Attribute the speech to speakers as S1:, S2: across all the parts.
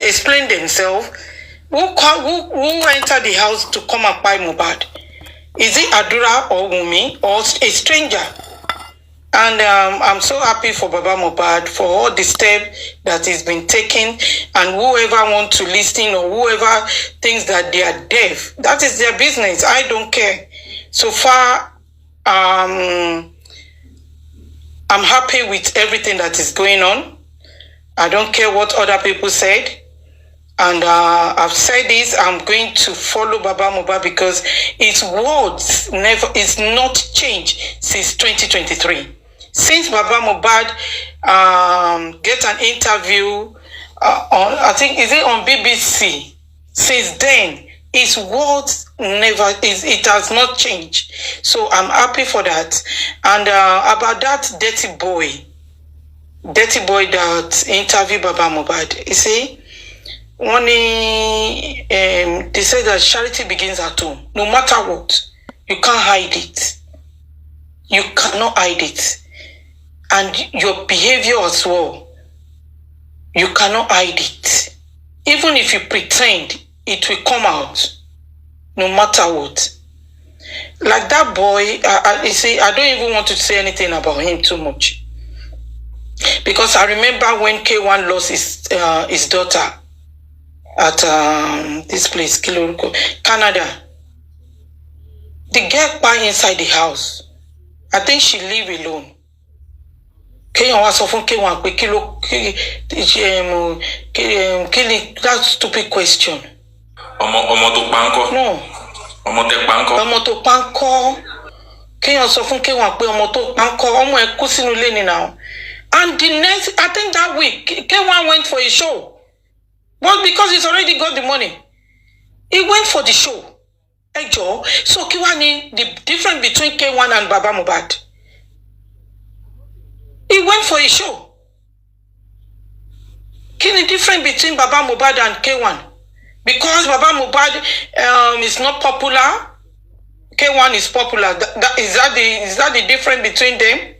S1: explain themselves. Who entered the house to come and buy Mohbad? Is it Adura or Wumi or a stranger? And I'm so happy for Baba Mohbad for all the steps that has been taken, and whoever wants to listen or whoever thinks that they are deaf, that is their business. I don't care. So far, I'm happy with everything that is going on. I don't care what other people said. And I've said this, I'm going to follow Baba Mohbad because his words is not changed since 2023. Since Baba Mohbad get an interview on, I think, is it on BBC? Since then, his words it has not changed. So I'm happy for that. And about that dirty boy that interviewed Baba Mohbad, you see, they say that charity begins at home. No matter what, you can't hide it. You cannot hide it. And your behavior as well, you cannot hide it. Even if you pretend, it will come out. No matter what. Like that boy, you see, I don't even want to say anything about him too much. Because I remember when K1 lost his daughter at this place, Canada. The girl by inside the house. I think she live alone. Kéèyàn wá sọ fún K1 pé that stupid question.
S2: Ọmọ tó pa ńkọ́?
S1: No.
S2: Ọmọ tẹ́ pa ńkọ́?
S1: Ọmọ tó pa ńkọ́. Kéèyàn sọ fún K1 pé ọmọ tó pa ńkọ́, ọmọ ẹ̀ kú sínú ilé ni now. And the next, I think that week, K1 went for a show. Well, because he's already got the money. He went for the show. Hey, Joe. So, Kiwani, the difference between K1 and Baba Mohbad. He went for a show. What's the difference between Baba Mohbad and K1? Because Baba Mohbad is not popular, K1 is popular. Is that the difference between them?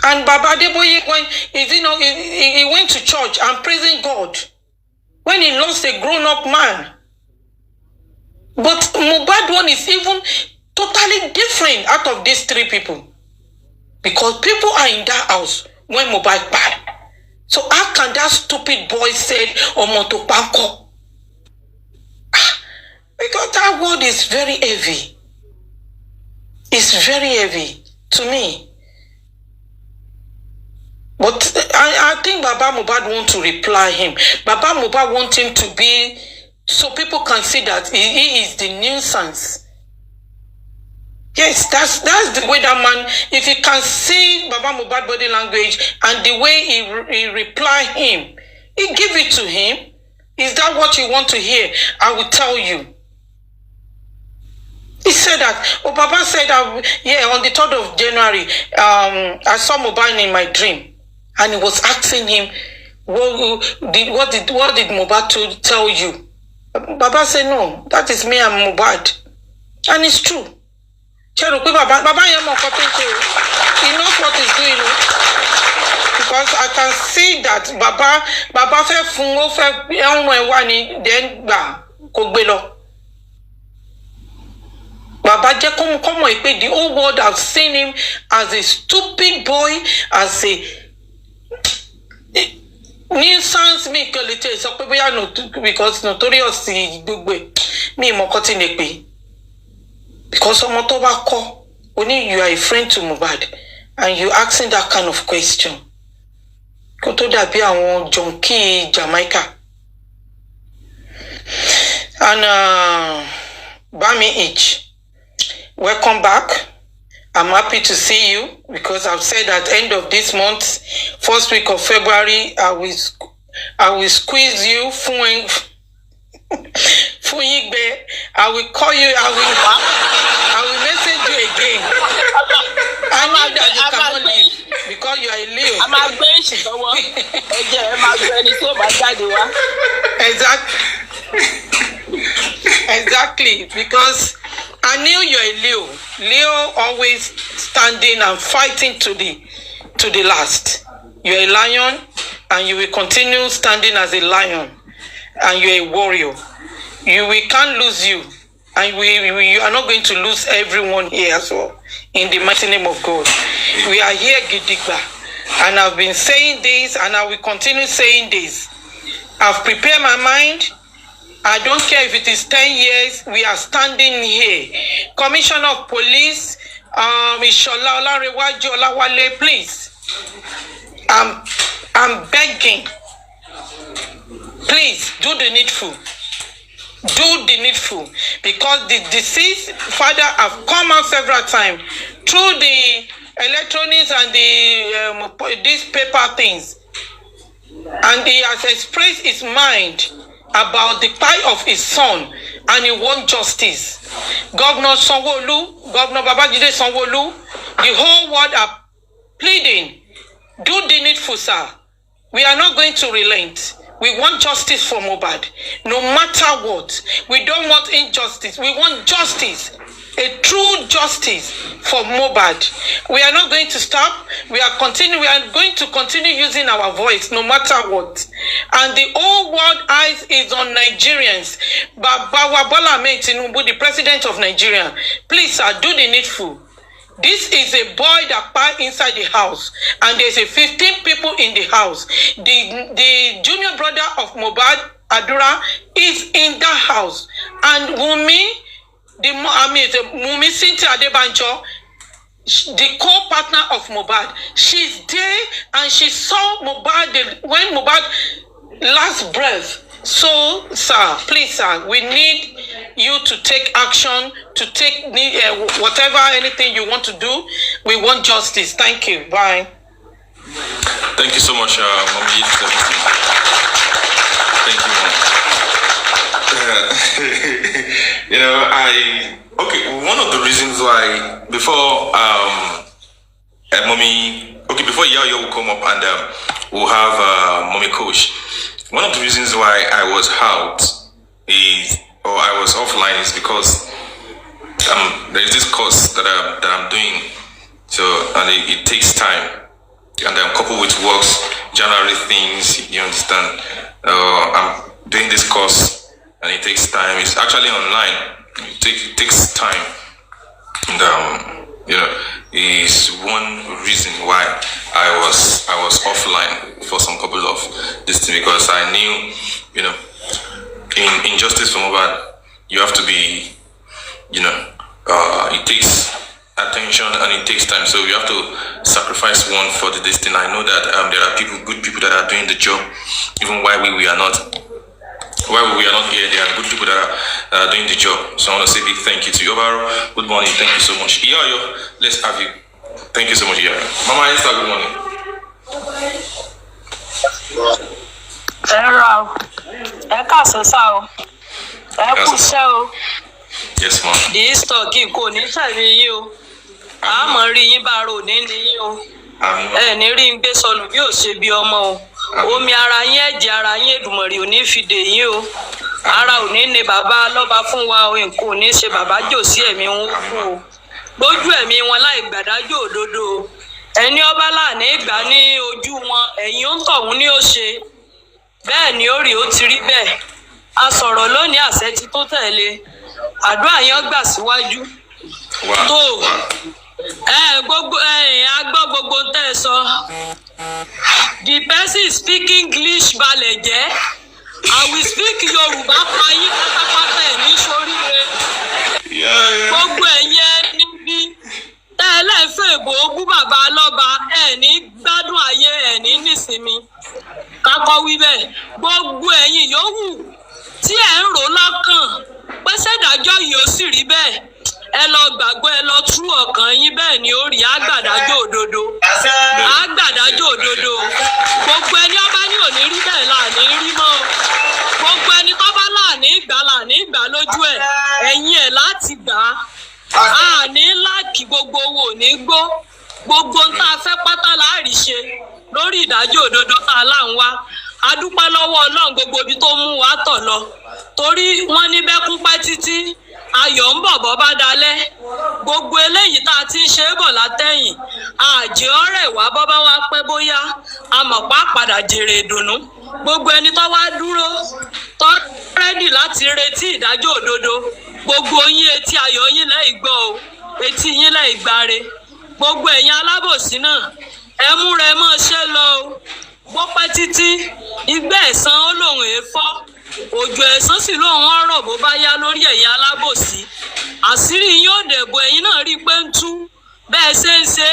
S1: And Baba Adeboye, he went to church and praising God when he lost a grown-up man. But Mohbad one is even totally different out of these three people. Because people are in that house when Mohbad died. So how can that stupid boy say Omoto Panko? Because that word is very heavy. It's very heavy to me. But I think Baba Mohbad want to reply him. Baba Mohbad want him to be, so people can see that he is the nuisance. Yes, that's the way that man, if you can see Baba Mohbad body language and the way he reply him, he give it to him. Is that what you want to hear? I will tell you. He said that, Baba said that, yeah, on the 3rd of January, I saw Mohbad in my dream. And he was asking him, what did Mohbad tell you? Baba said, no, that is me and Mohbad. And it's true. Baba he knows what he's doing. Because I can see that Baba fe fungo fe then kogbelo. Baba je come the whole world have seen him as a stupid boy, as a nuisance me because notorious me mo because only you are a friend to Mohbad and you asking that kind of question. Koto dabi awon junkie Jamaica. And Bami H, welcome back. I'm happy to see you because I've said at the end of this month, first week of February, I will squeeze you. I will call you. I will message you again. I know that you cannot leave because you are a Leo. Exactly. Because I knew you're a Leo. Leo always standing and fighting to the last. You're a lion, and you will continue standing as a lion, and you're a warrior. We can't lose you, and you are not going to lose everyone here as well. In the mighty name of God, we are here, Gidigba, and I've been saying this, and I will continue saying this. I've prepared my mind. I don't care if it is 10 years, we are standing here. Commissioner of Police, Ishola Olarewaju Olawale, please. I'm begging. Please, do the needful. Do the needful. Because the deceased father have come out several times through the electronics and these paper things. And he has expressed his mind about the plight of his son, and he wants justice. Governor Sanwo-Olu, Governor Babajide Sanwo-Olu, the whole world are pleading, do the needful, sir. We are not going to relent. We want justice for Mohbad, no matter what. We don't want injustice. We want justice, a true justice for Mohbad. We are not going to stop. We are going to continue using our voice, no matter what. And the whole world eyes is on Nigerians. Baba Bola Ahmed Tinubu, the president of Nigeria, please, sir, do the needful. This is a boy that passed inside the house, and there's 15 people in the house. The junior brother of Mohbad, Adura, is in that house, and Wunmi, Wunmi Cynthia Adebanjo, the co-partner of Mohbad, she's there, and she saw Mohbad when Mohbad last breath. So, sir, please, sir, we need you to take action, to take whatever, anything you want to do. We want justice. Thank you. Bye.
S2: Thank you so much, Mommy. Thank you, Mom. Okay, one of the reasons why before before Yayo will come up and we'll have Mommy Coach. One of the reasons why I was out I was offline is because there is this course that I'm doing, so and it takes time, and coupled with works, January things, you understand. I'm doing this course, and it takes time. It's actually online. It takes time, and is one reason why I was offline for some couple of this thing, because I knew, in justice for Mohbad, you have to be, it takes attention and it takes time, so you have to sacrifice one for this thing. I know that there are good people that are doing the job, even while we are not here. There are good people that are doing the job. So I want to say big thank you to you. Obaro, good morning. Thank you so much. Iyayo, let's have you. Thank you so much, Iyayo. Mama Esther, good morning. Yes, ma'am.
S3: This talking kò ní ṣàrí yín o. A mọ̀ rí yín bá rò ní yín o. Ní rí ń gbé sọnù bí ò ṣe bí ọmọ o. Omi ara yín, ẹ̀jẹ̀ ara yín, Èdùmàrè ò ní fi dè yín o. Ara ò ní ní bàbá lọ́ba fún wa o. Nǹkan ò ní ṣe bàbá jò sí ẹ̀mí wọn kú o. Lójú ẹ̀mí wọn láì gbàdájọ́ òdodo. Ẹni ọba láàní ìgbà ní ojú wọn, ẹ̀yin ó ń tọ̀hún ní ó ṣe. Bẹ́ẹ̀ ni ó rí, ó ti rí bẹ́ẹ̀. A sọ̀rọ̀ lónìí, àṣẹ ti tó tẹ̀lé. Àdúrà yẹn gbà síwájú. Tó agbọ́ gbogbo tẹ́ sọ. The person speak English balẹ̀ jẹ́. I will speak Yorùbá fayín pátápátá ẹ̀ ní sóríire. Gbogbo ẹ̀yẹ níbí. Ẹlẹ́fẹ̀ èbò ogún bàbá lọ́ba ẹ̀ ní gbádùn ayé ẹ̀ ní nísinmi. Kakọ́ wí bẹ́ẹ̀. Gbogbo ẹ̀yin yòówù tí ẹ̀ ń rò lọ́kàn pé ṣèdájọ́ yìí ó sì rí bẹ́ẹ̀. Ẹ lọ gbàgbọ́, ẹ lọ tú ọkàn yín, bẹ́ẹ̀ ni ó rí àgbàdájọ́ òdodo. Àgbàdájọ́ òdodo. Gbogbo ẹni ọba ní òní rí bẹ́ẹ̀ láàní rí mọ́. Gbogbo ẹni tó bá láàní ìgbà lójú ẹ̀. Ẹ̀yin ẹ̀ láti gbà á. Àní láàkì gbogbo owó ní gbó. Gbogbo ń tá a fẹ́ pátá láàrí ṣe lórí ìdájọ́ òdodo tá a là ń wá. A dúpẹ́ lọ́wọ́ Ọlọ́run gbogbo ibi tó mú wa tọ̀ lọ. Torí wọ́n ní bẹ́kún pẹ́ títí ayọ̀ ń bọ̀ bọ́ bá dalẹ̀ gbogbo eléyìí tá a ti ń ṣe é bọ̀ látẹ̀yìn àjẹ́ ọ̀rẹ́ wa bọ́ bá wá pẹ́ bóyá amọ̀pá padà jèrè ìdùnnú gbogbo ẹni tó wá dúró tó rẹ́dì láti retí ìdájọ́ òdodo gbogbo yín etí ayọ̀ yín lẹ́yìn gbọ́ o etí yín lẹ́yìn gbáre gbogbo ẹ̀yin alábòsí náà ẹ múra ẹ máa ṣe lọ o bó pẹ́ títí igbá ẹ̀san ó lòun èèfọ́ òjò ẹ̀san sì lòun ọ̀rọ̀ bó bá yá lórí ẹ̀yin alábòsí àṣírí yín ò dẹ̀bọ̀ ẹ̀yin náà rí pé ń tú bẹ́ẹ̀ ṣe ń ṣe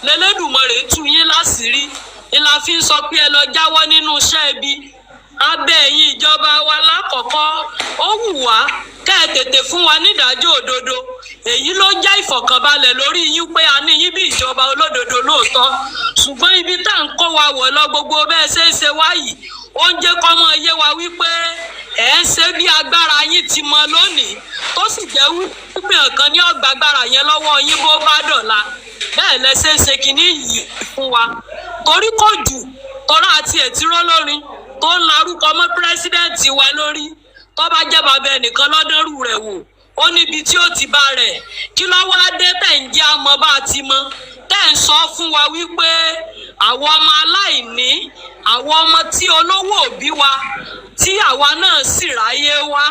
S3: lẹ́lẹ́dùmarè tú yín láṣìírí ni la fi ń sọ pé ẹ lọ jáwọ́ nínú iṣẹ́ ibi abẹ́ ẹ̀yin ìjọba wa lákọ̀ọ́kọ́ ó wù wá kẹ́ ẹ tètè fún wa nídàájọ́ òdodo èyí ló jẹ́ ìfọ̀kànbalẹ̀ lórí yín pé a ní yín bí ìjọba olódodo lóòótọ́ ṣùgbọ́n ibi tá à ń kó wa wọ̀ lọ gbogbo bẹ́ẹ̀ ṣe ń ṣe wáyìí ó ń jẹ́ kọ́mọ yé wa wípé ẹ̀ ń ṣe bí agbára yín ti mọ lónìí tó sì jẹ́ wípé nǹkan ní ọgbà agbára yẹn lọ́wọ́ yín bó bá dọ̀la bẹ́ẹ̀ lẹ ṣe ń ṣe kinní yìí fún wa torí kò jù tọ́lá àti ẹ̀tíró lórin tó ń larúkọ mọ́ pírẹ́sídẹ̀ǹtì wa lórí tó bá jẹ́ bàbá ẹnìkan lọ́dọ́rù rẹ̀ wò ó níbi tí ó ti bá rẹ̀ kí ló wá dé tẹ̀ ń jẹ́ àmọ́ bá a ti mọ tẹ̀ ń sọ fún wa wípé àwọn ọmọ aláìní àwọn ọmọ tí olówó òbí wa tí àwa náà sì ráyé wá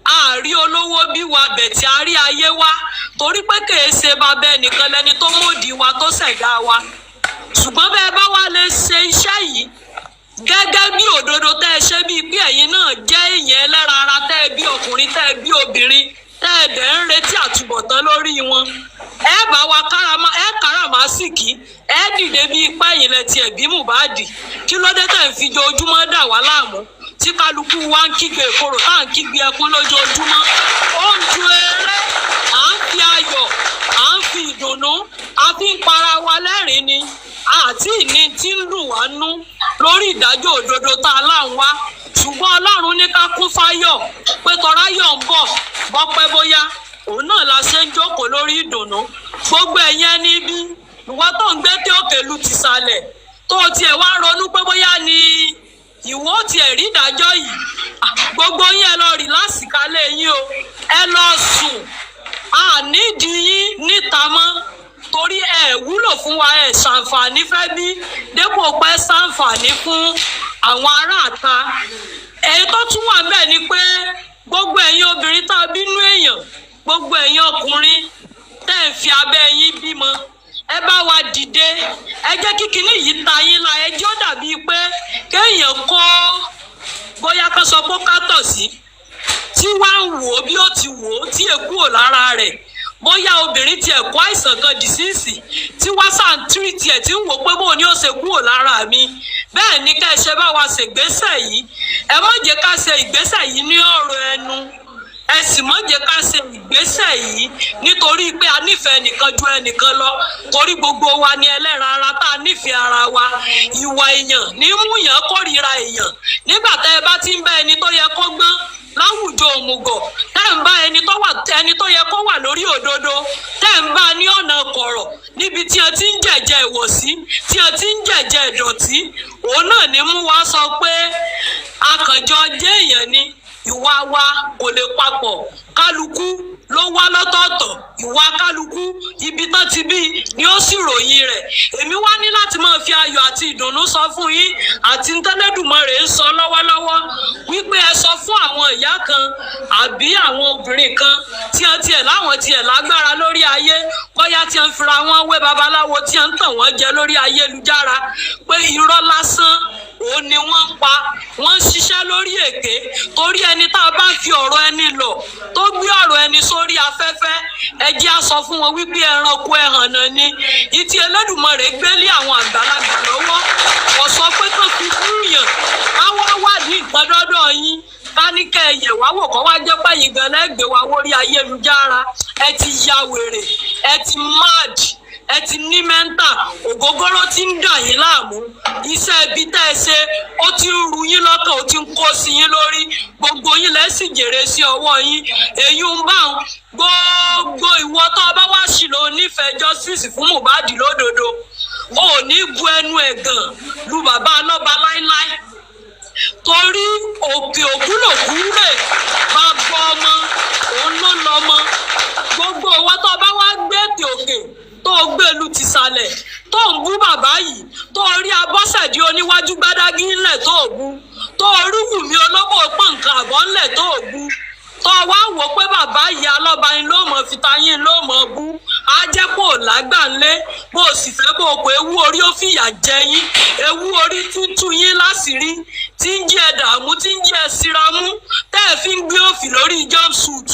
S3: àárí olówó bí wa bẹ̀tì àárí ayé wá torí pé kèé ṣe bàbá ẹnìkan lẹni tó mòdì wa tó ṣẹ̀dá wa ṣùgbọ́n bẹ́ẹ̀ bá wá lè ṣe iṣẹ́ yìí gẹ́gẹ́ bí òdodo tẹ́ ẹ ṣe bíi pé ẹ̀yin náà jẹ́ èèyàn ẹlẹ́ran ara tẹ́ ẹ bí ọkùnrin tẹ́ ẹ bí obìnrin tẹ́ ẹ dẹ̀ ń retí àtúbọ̀tán lórí wọn ẹ bá wa káràmásìkì ẹ dìde bíi pẹ́yìn lẹ́tì ẹ̀bí Mohbad kí ló dé tẹ̀ ń fi ojoojúmọ́ dà wá láàmú tí kálukú wa ń kígbe ìkorò tá à ń kígbe ẹkún lójoojúmọ́ ó ń ju eré à ń fi ayọ̀ à ń fi ìdùnnú a fi ń para wa lẹ́rìn-ín ni àti ìní tí ń lù wá nú lórí ìdájọ́ òdodo tá a láǹ wá ṣùgbọ́n Ọlọ́run ní ká kún fáyọ̀ pé tọ́ráyọ̀ ń bọ̀ bọ́pẹ́ bóyá òun náà la ṣe ń jókòó lórí ìdùnnú gbogbo ẹ̀yin ẹni bí ìwọ tó ń gbé tí òkè lu ti sàlẹ̀ tó tiẹ̀ wá ronú pé bóyá ni ìwọ tiẹ̀ rí ìdájọ́ yìí gbogbo yín ẹ lọ rí lásìkálẹ̀ yín o ẹ lọ sùn ànídìí yín níta mọ́ torí ẹ wúlò fún wa ẹ ṣàǹfààní fẹ́ bí dépò pẹ́ ṣàǹfààní fún àwọn aráàta èyí tó tún wà bẹ́ẹ̀ ni pé gbogbo ẹ̀yin obìnrin tá a bínú èèyàn gbogbo ẹ̀yin ọkùnrin tẹ́ ẹ̀ fi abẹ́ yín bímọ ẹ bá wa dìde ẹ jẹ́ kí kinní yìí ta yín la ẹ jẹ́ ó dàbí pé kéèyàn kó bóyá ká sọ pé ká tọ̀ sí tí wàá ń wò ó bí ó ti wò ó tí èkú ò lára rẹ̀ bóyá obìnrin tiẹ̀ kó àìsàn kan dìsíìsì tí wá sàn tírìtì ẹ̀ tí ń wò pé bóun ni ó ṣe kúrò lára mi bẹ́ẹ̀ ni ká ẹ ṣe bá wa ṣègbésẹ̀ yìí ẹ má jẹ́ ká ṣe ìgbésẹ̀ yìí ní ọ̀rọ̀ ẹnu ẹ sì má jẹ́ ká ṣe ìgbésẹ̀ yìí nítorí pé a nífẹ̀ẹ́ ẹnìkan ju ẹnìkan lọ torí gbogbo wa ni ẹlẹ́ran ara tá a nífẹ̀ẹ́ ara wa ìwà èèyàn ní múyàn kórìíra èèyàn nígbà tẹ́ ẹ bá ti ń bá ẹni tó yẹ kó gbọ́n láwùjọ òmùgọ̀ tẹ́ ń bá ẹni tó yẹ kó wà lórí òdodo tẹ́ ń bá ní ọ̀nà kọ̀rọ̀ níbi tí ẹ ti ń jẹ̀jẹ̀ ìwọ̀sí tí ẹ ti ń jẹ̀jẹ̀ ìdọ̀tí òun náà ní mú wa sọ pé akànjọ jẹ́ èèyàn ni ìwà wa kò lè papọ̀ kálukú ló wá lọ́tọ̀ọ̀tọ̀ ìwà kálukú ibi tán ti bí ni ó sì ròyìn rẹ̀ èmi wá ní láti máa fi ayọ̀ àti ìdùnnú sọ fún yín àti ntẹ́lẹ́dùmarè ń sọ lọ́wọ́lọ́wọ́ wípé ẹ sọ fún àwọn ìyá kan àbí àwọn obìnrin kan tí ẹ tiẹ̀ láwọn tiẹ̀ lágbára lórí ayé bóyá tí ẹ ń fira wọn wé babaláwo tí ẹ ń tàn wọ́n jẹ lórí ayélujára pé irọ́ lásán òun ni wọ́n ń pa wọ́n ń ṣiṣẹ́ lórí èké torí ẹni tá a bá fi ọ̀rọ̀ ẹni lọ tó gbé ọ̀rọ̀ ẹni sórí afẹ́fẹ́ ẹ jẹ́ á sọ fún wọn wípé ẹranko ẹhàn náà ni ìtì Ẹlẹ́dùmarè gbélé àwọn àgbàlagbà lọ́wọ́ kò sọ pé kàn fi kúrìyàn káwá wádìí nǹkan dọ́dọ̀ yín ká ní kẹ́ ẹ yẹ̀ wá wò kọ́ wá jẹ́ pẹ́yìn gan lẹ́gbẹ̀ẹ́ wa wórí ayélujára ẹ ti ya wèrè ẹ ti mad ẹ ti ní mẹ́ńtà ògógóró tí ń dà yín láàmú iṣẹ́ ibi tẹ́ ẹ ṣe ó ti ń ru yín lọ́kàn ó ti ń kó sí yín lórí gbogbo yín lẹ́sìn jèrè sí ọwọ́ yín èyí ń bá gbogbo ìwọ tó bá wá sí lọ nífẹ̀ẹ́ justice fún Mohbad lódodo ò ní bu ẹnu ẹ̀gàn lu bàbá alọ́ba láíláí torí òkè òkúlòkú rè máa gbọ́ ọmọ òun ló lọ ìsàlẹ̀ tó ń bú bàbá yìí, tó rí Abọ́sẹ̀dé oníwájú gbádágí ńlẹ̀ tó bú, tó rí Wùmí olóbò pọ̀ nǹkan àbọ̀ ńlẹ̀ tó bú, tó wá wò pé bàbá yìí alọ́ba yín ló mọ̀ fitayin ló mọ̀ bú, á jẹ́ kó lágbà ńlé, bó sì fẹ́ bó pé ewu orí ó fìyà jẹ yín, ewu orí tútù yín láṣìírí, tí ń jẹ́ ẹ̀dààmú, tí ń jẹ́ ẹ̀sìramú, tẹ́ ẹ̀ fi ń gbé òfì lórí jumpsuit.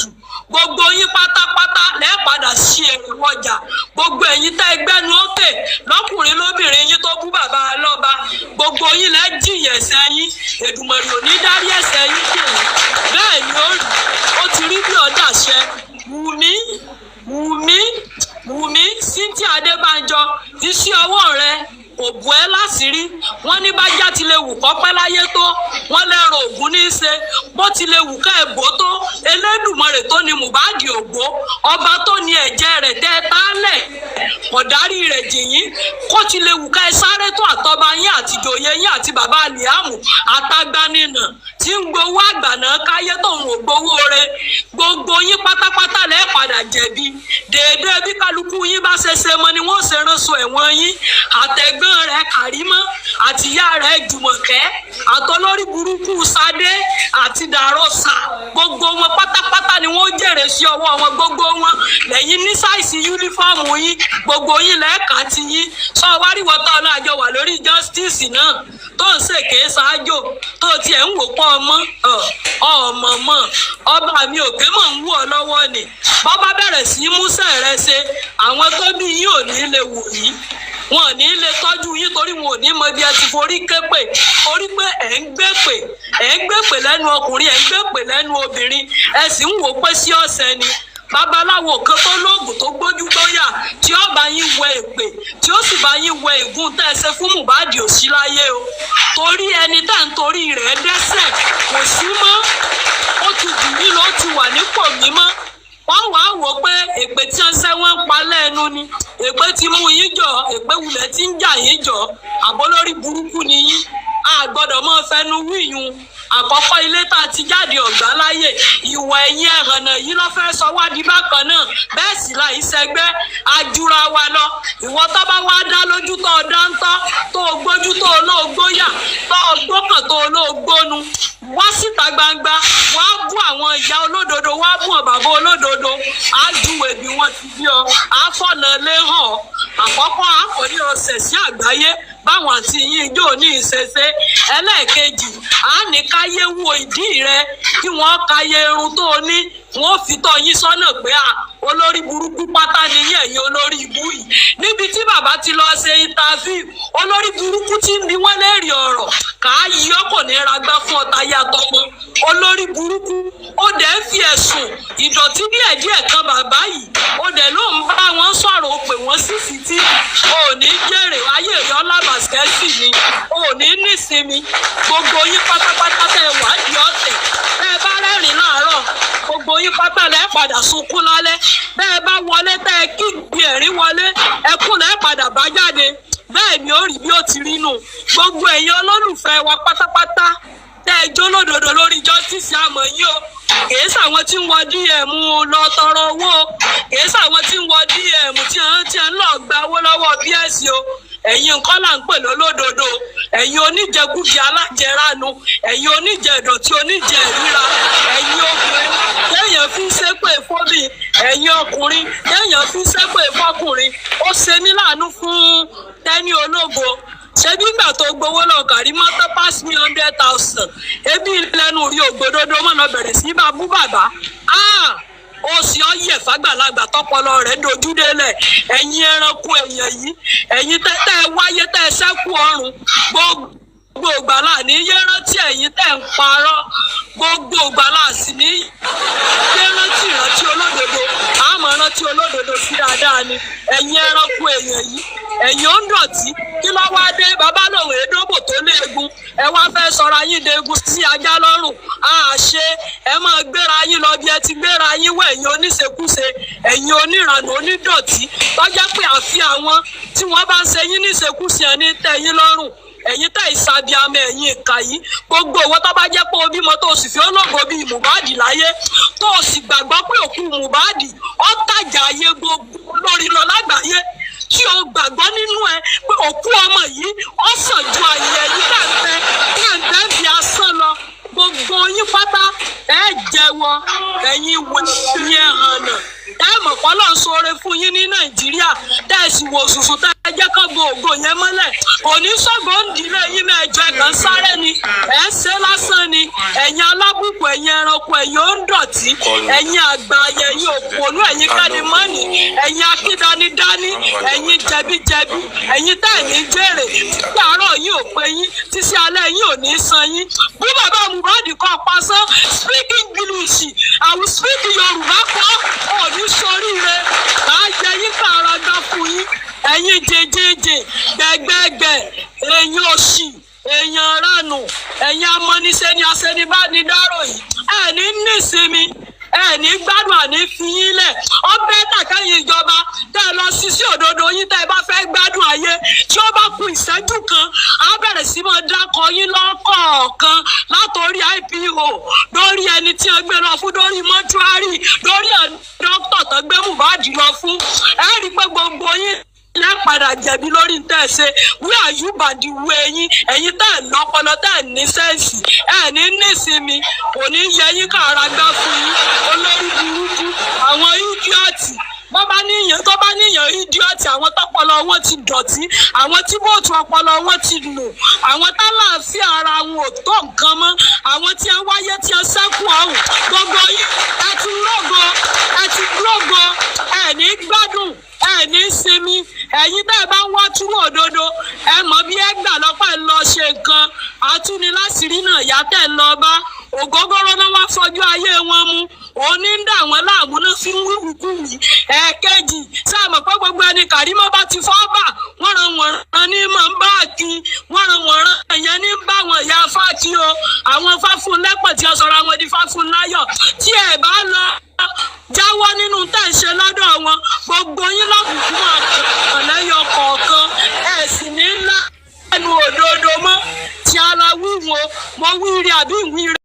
S3: Gbogbo yín pátápátá lẹ́ẹ̀ padà sí èrè ọjà. Gbogbo ẹ̀yin tẹ́ ẹgbẹ́nu òkè lọ́kùnrin lóbìnrin yín tó bú bàbá lọ́ba. Gbogbo yín lẹ́ jìyà ẹ̀ṣẹ̀ yín. Èdùmàrè ò ní dárí ẹ̀ṣẹ̀ yín jì yín. Bẹ́ẹ̀ ni ó ti rí bí ọ̀dà ṣẹ. Wùmí Cynthia Adébánjọ, iṣẹ́ ọwọ́ rẹ òbú ẹ láṣìírí. Wọ́n ní bájá ti lè wù kọ́ pẹ́ láyé tó, wọ́n lẹ́rọ ògún ní í ṣe, bó ti lè wù ká ẹ̀bó tó, Elédùmarè tó ní Mohbad ògbó, ọba tó ní ẹ̀jẹ̀ rẹ̀ tẹ́ tálẹ̀, ọ̀dárí rẹ̀ jìyín, kó ti lè wù ká ẹ sáré tó àtọba yín àti ìjòyè yín àti bàbá Liam àtàgbánínà tí ń gbowó àgbàná káyé tóun ò gbowó re. Gbogbo yín pátápátá lẹ́ẹ̀ padà jẹ̀bi. Déédéé bí kálukú yín bá ṣe ṣe mọ́ ni wọ́n ṣe ránṣọ ẹ̀wọ̀n yín. Àtẹ̀gbọ́n rẹ̀ Kàrímọ́ àtìyá rẹ̀ Jùmọ̀kẹ́ àtọlórí burúkú Sadé àti Dàrọ́sà, gbogbo wọn pátápátá ni wọ́n jèrè sí ọwọ́ wọn. Gbogbo wọn lẹ́yìn ní sáìsì yúnífọ́ọ̀mù yín, gbogbo yín lẹ́ẹ̀ka ti yín. Sọ wárí wọ́tá ọlọ́àjọ wà lórí justice náà tó ń ṣèké ṣáájò tó tiẹ̀ ń wò pọ̀ ọmọ ọba mi òkè mọ̀ ń wù ọ lọ́wọ́ ni. Bọ́bá bẹ̀rẹ̀ sí í músẹ̀ rẹ ṣe, àwọn tó bí yín ò ní lè wò yín, wọn ò ní lè tọ́jú yín torí wọn ò ní mọ bí ẹ ti forí képè, torí pé ẹ̀ ń gbépè lẹ́nu ọkùnrin, ẹ̀ ń gbépè lẹ́nu obìnrin, ẹ sì ń wò pé sí ọ̀sẹ̀ ni. Babaláwo kan tó lóògùn tó gbójú gbóyà tí ó bá yín wẹ èpè, tí ó sì bá yín wẹ ègún tẹ́ ẹ ṣe fún Mohbad ò sí láyé o. Torí ẹni tá ń torí rẹ̀ dẹ́ṣẹ̀ kò sí mọ́, ó ti jù yín lọ, ó ti wà nípò mímọ́. Wọ́n wá wò pé èpè tí wọ́n ṣẹ́ wọ́n ń pa lẹ́nu ni, èpè ti mú yín jọ, èpè wulẹ̀ tí ń jà yín jọ, àbólórí burúkú ni yín. A gbọ́dọ̀ mọ́ fẹnu wíyùn. Àkọ́kọ́ ilé tá a ti jáde ọ̀gbá láyè, ìwà ẹ̀yìn ẹ̀hànà yìí ló fẹ́ sọ wá di bákan náà. Bẹ́ẹ̀ sì la ìṣẹ́gbẹ́ ajúra wa lọ. Ìwọ tó bá wá dá lójú tó o dá ń tọ́, tó o gbójú tó o lóò gbóyà, tó o gbókàn tó o lóò gbónu, wá síta gbangba, wá bú àwọn ìyá olódodo, wá bú àwọn bàbá olódodo, á júwèé bí wọ́n ti bí ọ, á fọ̀nà lé hàn ọ́. Àkọ́kọ́ á kò ní ọ̀sẹ̀ sí àgbáyé báwọn àti yín ijó ní ìṣẹṣẹ. Ẹlẹ́ẹ̀kejì, á ní káyé wo ìdí rẹ, kí wọ́n káyé irun tó o ní, wọ́n fi tọ́ yín sọ́nà pé olórí burúkú pátá ni yín, ẹ̀yin olórí ibú yìí. Níbi tí bàbá ti lọ ṣe interview, olórí burúkú tí ń bi wọ́n léèrè ọ̀rọ̀, kà á yí ọ́ kò ní ragbá fún ọ̀tá yàtọ̀ mọ́. Olórí burúkú, ó dẹ̀ ń fi ẹ̀sùn ìdọ̀tí díẹ̀díẹ̀ kan bàbá yìí, ó dẹ̀ ló ń bá wọn sọ̀rọ̀, ó pè wọ́n sí fìtí. O ò ní jèrè, ayé rẹ̀ ọlábàṣẹ́sì ni, o ò ní nísinmi. Gbogbo yín pátápátá tẹ́ wà di ọ̀tẹ̀, bẹ́ẹ̀ bá rẹ́rìn láàárọ̀, gbogbo yín pátá lẹ́ padà sunkún lálẹ́. Bẹ́ẹ̀ bá wọlé tẹ́ ẹ kí gbé ẹ̀rín wọlé, ẹkún lẹ́ padà bá jáde. Bẹ́ẹ̀ ni ó rí bí ó ti rí nù. Gbogbo ẹ̀yin olólùfẹ́ wa pátápátá tẹ́ ẹ jó lódodo lórí justice àmọ́ yín o. Kìí sàwọn tí ń wọ DM lọ tọrọ owó, kìí sàwọn tí ń wọ DM tí ń lọ gba owó lọ́wọ́ PS o. Ẹ̀yin nǹkan là ń pè lólódodo, ẹ̀yin oníjẹkújẹ alájẹránu, ẹ̀yin oníjẹ ìdọ̀tí, oníjẹ ìríra, ẹ̀yin obìnrin téèyàn fi ń ṣépè fóbì, ẹ̀yin ọkùnrin téèyàn fi ń ṣépè fọkùnrin. Ó ṣe ní láàánú fún Tẹ́ní Ológo. Ṣebí ìgbà tó gbowó lọ Kàrímọ́ tó pass me 100,000, ebi lẹ́nu rí ògbódodo mọ́ lọ bẹ̀rẹ̀ sí bá bú bàbá. Ó sì ọ yẹ fàgbàlagbà tọpọlọ rẹ̀ dojú délẹ̀. Ẹ̀yin ẹranko èèyàn yìí, ẹ̀yin tẹ́ wáyé tẹ́ ṣẹ́kù ọrùn, gbogbo ìgbàlà ní yé rántí ẹ̀yin tẹ́ ń parọ́, gbogbo ìgbàlà sì ní yé rántí ìrántí olódodo, àmọ́ rántí olódodo sí dáadáa ni. Ẹ̀yin ẹranko èèyàn yìí, ẹ̀yin ó ń dọ̀tí, kí ló wá dé? Bàbá lòun èédóbò tó léegun, ẹ wá fẹ́ sọra yín degun sí ajá lọ́rùn. Àṣé ẹ máa gbéra yín lọ bí ẹ ti gbéra yín wọ ẹ̀yin oníṣekúṣe, ẹ̀yin oníranù onídọ̀tí, tọ́já pé àfi àwọn tí wọ́n bá ń ṣe yín níṣekúṣe ẹni tẹ́ yín lọ́rùn. Ẹ̀yin tẹ́ ìsàbíàmọ́ ẹ̀yin ìkà yìí, gbogbo owó tó bá jẹ́ pé o bímọ tó o sì fi ológo bíi Mohbad láyé, tó o sì gbàgbọ́ pé òkú Mohbad ó tàjà ayé gbogbo lórí lọ lágbàáyé, tí o gbàgbọ́ nínú ẹ pé òkú ọmọ yìí ó sàn ju àyè yìí tẹ̀ǹtẹ̀ bí asán lọ. Gbogbo yín pátá ẹ jẹ́wọ́ ẹ̀yin wo yẹn hàn náà. Ẹ mọ̀ pé Ọlọ́run ṣoore fún yín ní Nàìjíríà tẹ́ ẹ sì wò sùsù tẹ́ ẹ jẹ́ kán bo ògo yẹn mọ́lẹ̀. Òní ṣọ́gbọ́n ń dilé yín mẹ́jọ ẹ̀kan sáré ni ẹ̀ ń ṣe lásán ni. Ẹ̀yin alábùkù, ẹ̀yin ẹranko, ẹ̀yin ó ń dọ̀tí, ẹ̀yin àgbà, ẹ̀yin òpònú, ẹ̀yin kánimọ́nì, ẹ̀yin akídanidání, ẹ̀yin jẹbíjẹbí, ẹ̀yin tẹ́ ẹ̀ ní jèrè. Tí àárọ̀ yín ò pé yín, títí alẹ́ yín ò ní san yín. Bí bàbá Mohbad kan pasán, speak English, I will speak Yorùbá kọ́, òní soríire, màá jẹ yín kàrà gbá fún yín. Ẹ̀yin jẹjẹjẹ, gbẹgbẹgbẹ, ẹ̀yin òṣì, èèyàn ránù, ẹ̀yin amọ́nisẹ́ ni aṣẹ́nibánidárò yìí. Ẹ ní nísinmi, ẹ ní gbádùn àní fi yín lẹ̀. Ọbẹ̀ tàkẹ́yìn ìjọba tẹ́ ẹ lọ sí òdodo yín tẹ́ ẹ bá fẹ́ gbádùn ayé. Tí ó bá ku ìṣẹ́jú kan, á bẹ̀rẹ̀ sí máa dákọ yín lọ́kọ̀ọ̀kan látòrí IPO lórí ẹni tí wọ́n gbé lọ fún, lórí mọ́túárì, lórí dókítà tó gbé Mohbad lọ fún. Ẹ rí i pé gbogbo yín lẹ́ padà jẹ̀bi lórí tẹ́ ẹ ṣe. Wí àyùbàdìwé yín, ẹ̀yin tẹ́ ẹ lọ́pọlọ, tẹ́ ẹ ní sẹ́ǹsì, ẹ ní nísinmi, kò ní yẹ yín kàrà gbá fún yín. Olórí burúkú, àwọn ídíọ̀tì tó bá níyàn ídíọ̀tì, àwọn tọpọlọ wọn ti dọ̀tí, àwọn tí bóòtù ọpọlọ wọn ti lò, àwọn tálàáfíà ara wọn ò tó nǹkan mọ́, àwọn tí ẹ wáyé tí ẹ sẹ́kù ọ̀hún. Gbogbo yín ẹ ti lógo, ẹ ní gbádùn, ẹ ní sinmi. Ẹ̀yin tẹ́ ẹ bá ń wá túrú òdodo, ẹ mọ̀ bí ẹ gbà lọ́pọ̀ ẹ lọ ṣe nǹkan. Atúniláṣìírí náà yá tẹ́ ẹ lọ bá. Ògógóró náà wá fọjú ayé wọn mu. Òní ń dà wọ́n láàmú náà fi ń wíwìkúwì. Ẹ̀ẹ̀kejì, sáà mọ̀ pé gbogbo ẹni Kàrímọ́ bá ti fọ́ bà, wọ́n ní mọ̀ ń bá kí, wọ́n ẹ̀yẹn ní bá wọn ìyá fákí o. Àwọn Fáfúnlẹ́pọ̀ tí a sọ̀rọ̀ àwọn di Fáfúnláyọ̀. Tí ẹ bá lọ jáwọ́ nínú tẹ́ ẹ ṣe lọ́dọ̀ wọn, gbogbo yín lọ́kùnkùn àkànlẹ́yọ kọ̀ọ̀kan, ẹ sì ní ńlá ẹnu òdodo mọ́. Tí ara wíwo, mo wí rí àbí ìwí rí.